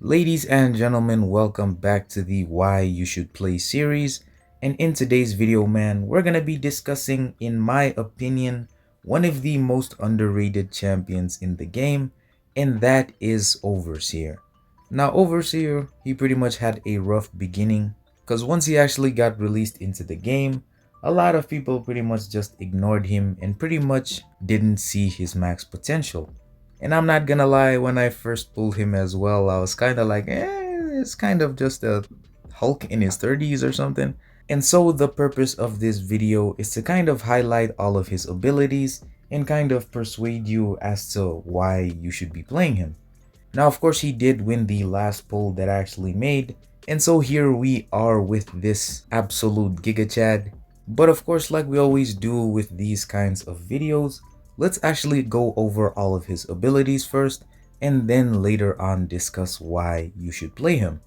Ladies and gentlemen, welcome back to the Why You Should Play series. And in today's video, man, we're gonna be discussing, in my opinion, one of the most underrated champions in the game, and that is Overseer. Now, Overseer, he pretty much had a rough beginning, because once he actually got released into the game, a lot of people pretty much just ignored him and pretty much didn't see his max potential. And I'm not gonna lie, when I first pulled him as well, I was kind of like, it's kind of just a Hulk in his 30s or something. And so the purpose of this video is to kind of highlight all of his abilities and kind of persuade you as to why you should be playing him. Now, of course, he did win the last poll that I actually made, and so here we are with this absolute Giga Chad. But of course, like we always do with these kinds of videos, let's actually go over all of his abilities first, and then later on discuss why you should play him.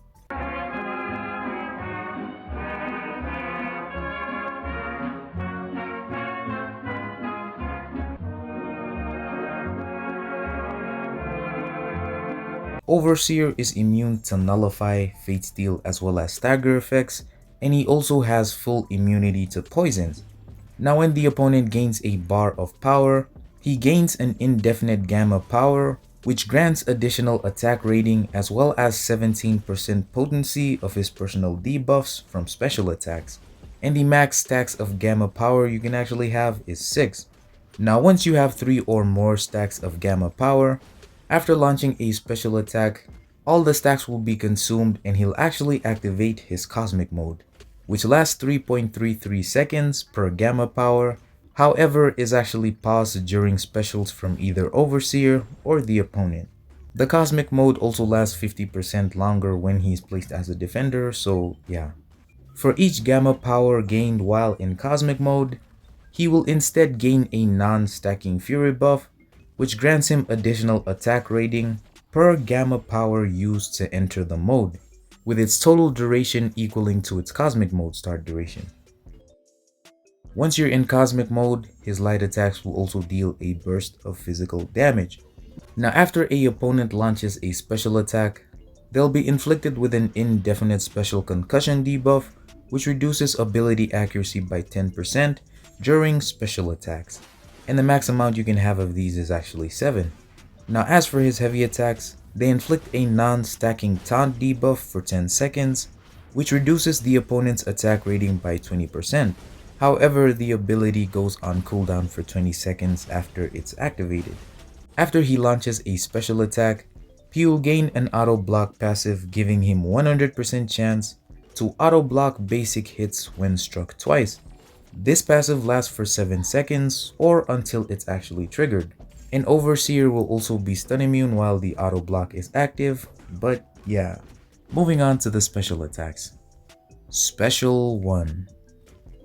Overseer is immune to Nullify, Fate Steal as well as Stagger effects, and he also has full immunity to poisons. Now when the opponent gains a bar of power, he gains an indefinite gamma power, which grants additional attack rating as well as 17% potency of his personal debuffs from special attacks. And the max stacks of gamma power you can actually have is 6. Now once you have 3 or more stacks of gamma power, after launching a special attack, all the stacks will be consumed and he'll actually activate his Cosmic Mode, which lasts 3.33 seconds per gamma power, however is actually paused during specials from either Overseer or the opponent. The Cosmic Mode also lasts 50% longer when he's placed as a defender, so yeah. For each gamma power gained while in Cosmic Mode, he will instead gain a non-stacking Fury buff, which grants him additional attack rating per gamma power used to enter the mode, with its total duration equaling to its Cosmic Mode start duration. Once you're in Cosmic Mode, his light attacks will also deal a burst of physical damage. Now after a opponent launches a special attack, they'll be inflicted with an indefinite special concussion debuff, which reduces ability accuracy by 10% during special attacks. And the max amount you can have of these is actually 7. Now as for his heavy attacks, they inflict a non-stacking taunt debuff for 10 seconds, which reduces the opponent's attack rating by 20%. However, the ability goes on cooldown for 20 seconds after it's activated. After he launches a special attack, he will gain an auto block passive, giving him 100% chance to auto block basic hits when struck twice. This passive lasts for 7 seconds or until it's actually triggered. An Overseer will also be stun immune while the auto block is active, but yeah. Moving on to the special attacks. Special 1.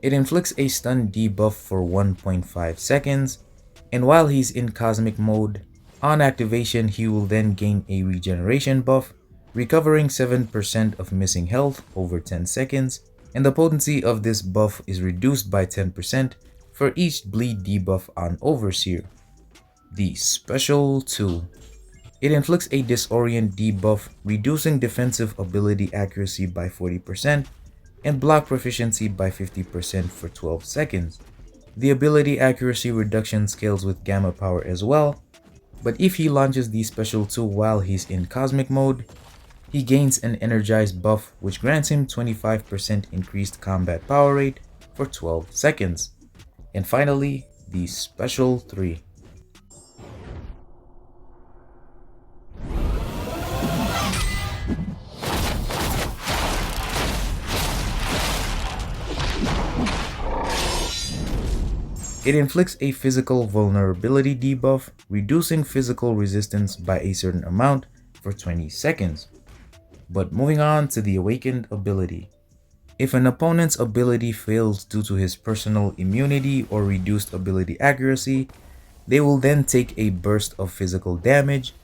It inflicts a stun debuff for 1.5 seconds, and while he's in Cosmic Mode, on activation he will then gain a regeneration buff, recovering 7% of missing health over 10 seconds, and the potency of this buff is reduced by 10% for each bleed debuff on Overseer. The Special 2. It inflicts a Disorient debuff, reducing defensive ability accuracy by 40% and block proficiency by 50% for 12 seconds. The ability accuracy reduction scales with gamma power as well, but if he launches the Special 2 while he's in Cosmic Mode, he gains an energized buff which grants him 25% increased combat power rate for 12 seconds. And finally, the Special 3. It inflicts a physical vulnerability debuff, reducing physical resistance by a certain amount for 20 seconds. But moving on to the Awakened ability. If an opponent's ability fails due to his personal immunity or reduced ability accuracy, they will then take a burst of physical damage,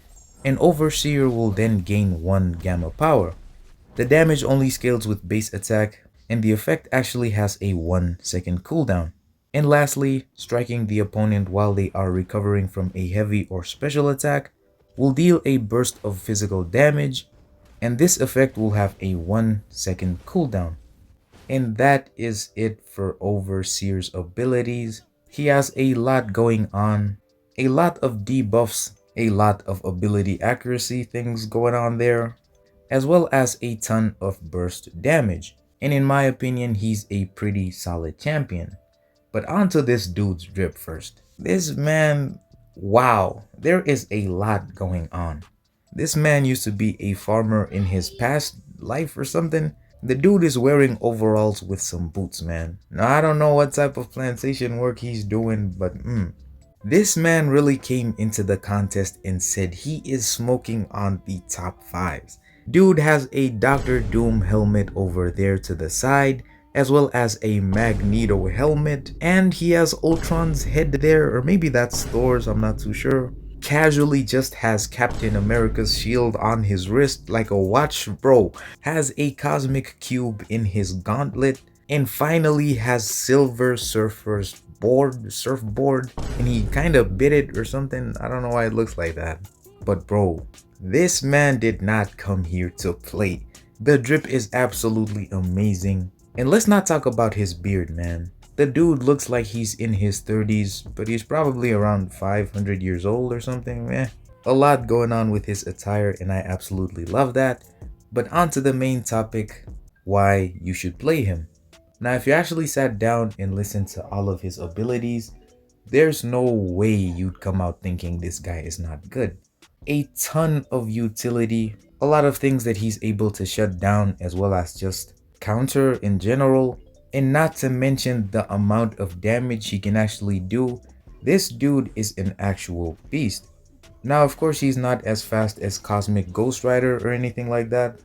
and Overseer will then gain 1 gamma power. The damage only scales with base attack, and the effect actually has a 1-second cooldown. And lastly, striking the opponent while they are recovering from a heavy or special attack will deal a burst of physical damage, and this effect will have a 1-second cooldown. And that is it for Overseer's abilities. He has a lot going on, a lot of debuffs, a lot of ability accuracy things going on there, as well as a ton of burst damage. And in my opinion, he's a pretty solid champion. But onto this dude's drip first. This man, wow, there is a lot going on. This man used to be a farmer in his past life or something. The dude is wearing overalls with some boots, man. Now, I don't know what type of plantation work he's doing, but this man really came into the contest and said he is smoking on the top 5s. Dude has a Dr. Doom helmet over there to the side, as well as a Magneto helmet, and he has Ultron's head there, or maybe that's Thor's, I'm not too sure. Casually just has Captain America's shield on his wrist like a watch, bro. Has a cosmic cube in his gauntlet, and finally has Silver Surfer's surfboard, and he kind of bit it or something. I don't know why it looks like that. But bro, this man did not come here to play. The drip is absolutely amazing. And let's not talk about his beard, man. The dude looks like he's in his 30s, but he's probably around 500 years old or something, man. A lot going on with his attire, and I absolutely love that. But on to the main topic, why you should play him. Now, if you actually sat down and listened to all of his abilities, there's no way you'd come out thinking this guy is not good. A ton of utility, a lot of things that he's able to shut down as well as just counter in general, and not to mention the amount of damage he can actually do. This dude is an actual beast. Now, of course, he's not as fast as Cosmic Ghost Rider or anything like that,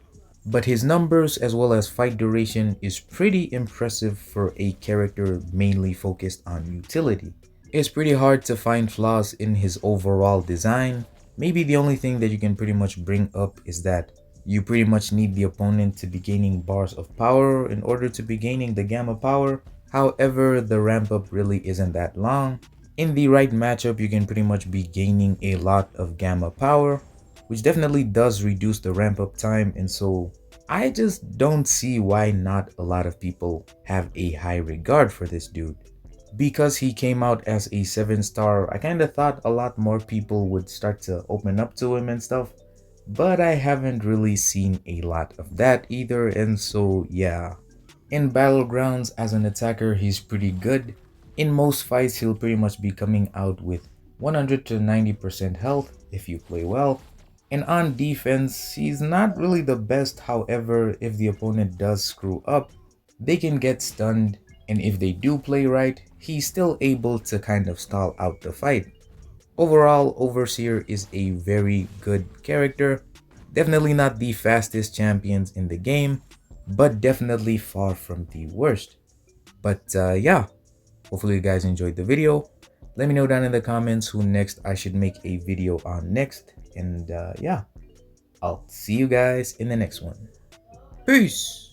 but his numbers as well as fight duration is pretty impressive for a character mainly focused on utility. It's pretty hard to find flaws in his overall design. Maybe the only thing that you can pretty much bring up is that you pretty much need the opponent to be gaining bars of power in order to be gaining the gamma power. However, the ramp up really isn't that long. In the right matchup, you can pretty much be gaining a lot of gamma power, which definitely does reduce the ramp up time, and so I just don't see why not a lot of people have a high regard for this dude. Because he came out as a 7-star, I kind of thought a lot more people would start to open up to him and stuff, but I haven't really seen a lot of that either, and so yeah. In Battlegrounds as an attacker, he's pretty good. In most fights, he'll pretty much be coming out with 100 to 90% health if you play well. And on defense, he's not really the best. However, if the opponent does screw up, they can get stunned, and if they do play right, he's still able to kind of stall out the fight. Overall, Overseer is a very good character. Definitely not the fastest champions in the game, but definitely far from the worst. But yeah, hopefully you guys enjoyed the video. Let me know down in the comments who next I should make a video on next. And yeah, I'll see you guys in the next one. Peace!